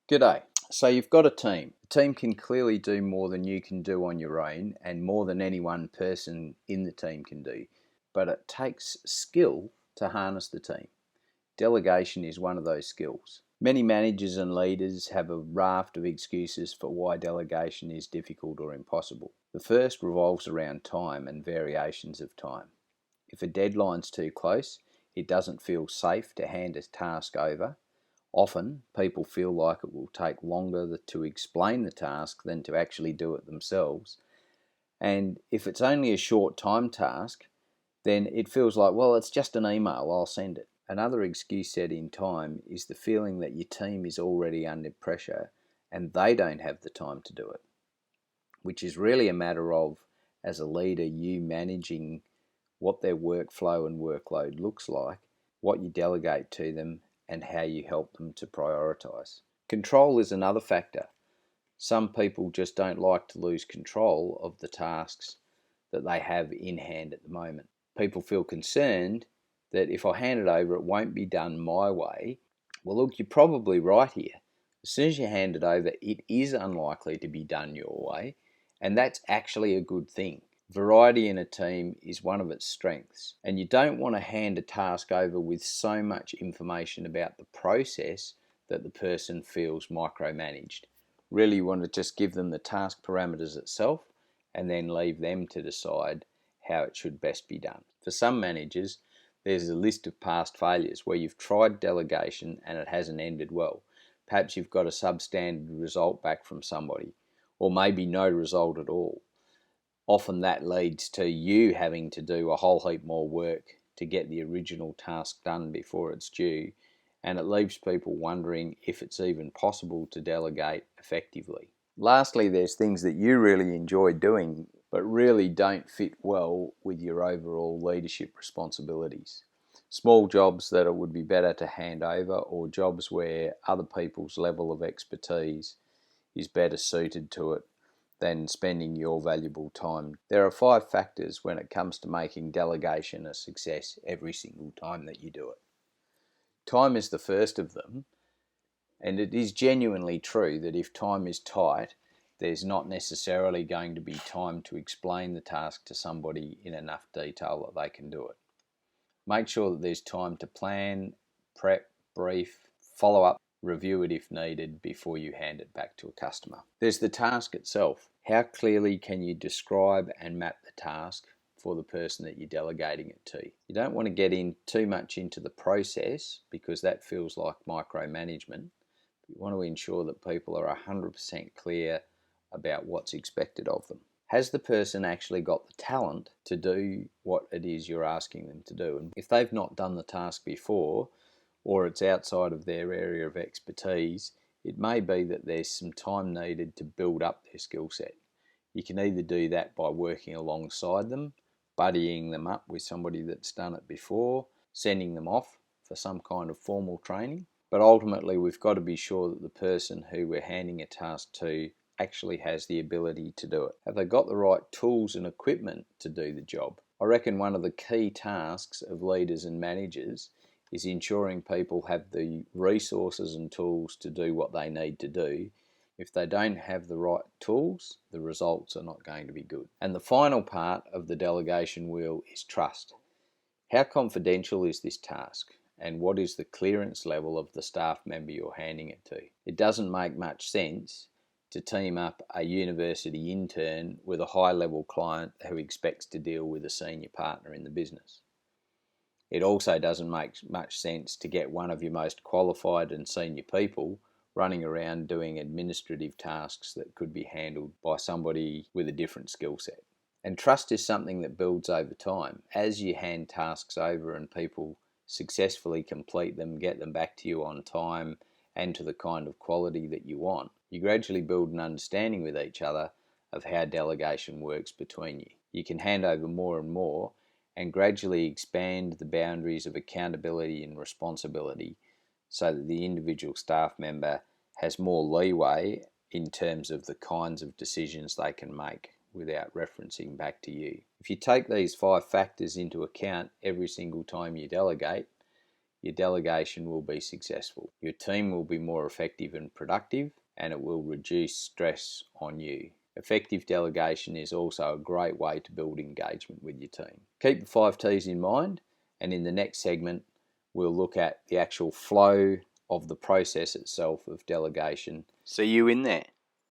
G'day. So you've got a team. A team can clearly do more than you can do on your own and more than any one person in the team can do. But it takes skill to harness the team. Delegation is one of those skills. Many managers and leaders have a raft of excuses for why delegation is difficult or impossible. The first revolves around time and variations of time. If a deadline's too close, it doesn't feel safe to hand a task over. Often, people feel like it will take longer to explain the task than to actually do it themselves. And if it's only a short time task, then it feels like, well, it's just an email, I'll send it. Another excuse set in time is the feeling that your team is already under pressure and they don't have the time to do it, which is really a matter of, as a leader, you managing what their workflow and workload looks like, what you delegate to them, and how you help them to prioritise. Control is another factor. Some people just don't like to lose control of the tasks that they have in hand at the moment. People feel concerned that if I hand it over, it won't be done my way. Well, look, you're probably right here. As soon as you hand it over, it is unlikely to be done your way, and that's actually a good thing. Variety in a team is one of its strengths, and you don't want to hand a task over with so much information about the process that the person feels micromanaged. Really, you want to just give them the task parameters itself and then leave them to decide how it should best be done. For some managers, there's a list of past failures where you've tried delegation and it hasn't ended well. Perhaps you've got a substandard result back from somebody, or maybe no result at all. Often that leads to you having to do a whole heap more work to get the original task done before it's due, and it leaves people wondering if it's even possible to delegate effectively. Lastly, there's things that you really enjoy doing but really don't fit well with your overall leadership responsibilities. Small jobs that it would be better to hand over, or jobs where other people's level of expertise is better suited to it than spending your valuable time. There are 5 factors when it comes to making delegation a success every single time that you do it. Time is the first of them, and it is genuinely true that if time is tight, there's not necessarily going to be time to explain the task to somebody in enough detail that they can do it. Make sure that there's time to plan, prep, brief, follow up, review it if needed before you hand it back to a customer. There's the task itself. How clearly can you describe and map the task for the person that you're delegating it to? You don't want to get in too much into the process because that feels like micromanagement. You want to ensure that people are 100% clear about what's expected of them. Has the person actually got the talent to do what it is you're asking them to do? And if they've not done the task before, or it's outside of their area of expertise, it may be that there's some time needed to build up their skill set. You can either do that by working alongside them, buddying them up with somebody that's done it before, sending them off for some kind of formal training. But ultimately, we've got to be sure that the person who we're handing a task to actually has the ability to do it. Have they got the right tools and equipment to do the job? I reckon one of the key tasks of leaders and managers is ensuring people have the resources and tools to do what they need to do. If they don't have the right tools, the results are not going to be good. And the final part of the delegation wheel is trust. How confidential is this task? And what is the clearance level of the staff member you're handing it to? It doesn't make much sense to team up a university intern with a high-level client who expects to deal with a senior partner in the business. It also doesn't make much sense to get one of your most qualified and senior people running around doing administrative tasks that could be handled by somebody with a different skill set. And trust is something that builds over time. As you hand tasks over and people successfully complete them, get them back to you on time and to the kind of quality that you want, you gradually build an understanding with each other of how delegation works between you. You can hand over more and more and gradually expand the boundaries of accountability and responsibility so that the individual staff member has more leeway in terms of the kinds of decisions they can make without referencing back to you. If you take these 5 factors into account every single time you delegate, your delegation will be successful. Your team will be more effective and productive, and it will reduce stress on you. Effective delegation is also a great way to build engagement with your team. Keep the 5 T's in mind, and in the next segment, we'll look at the actual flow of the process itself of delegation. See you in there.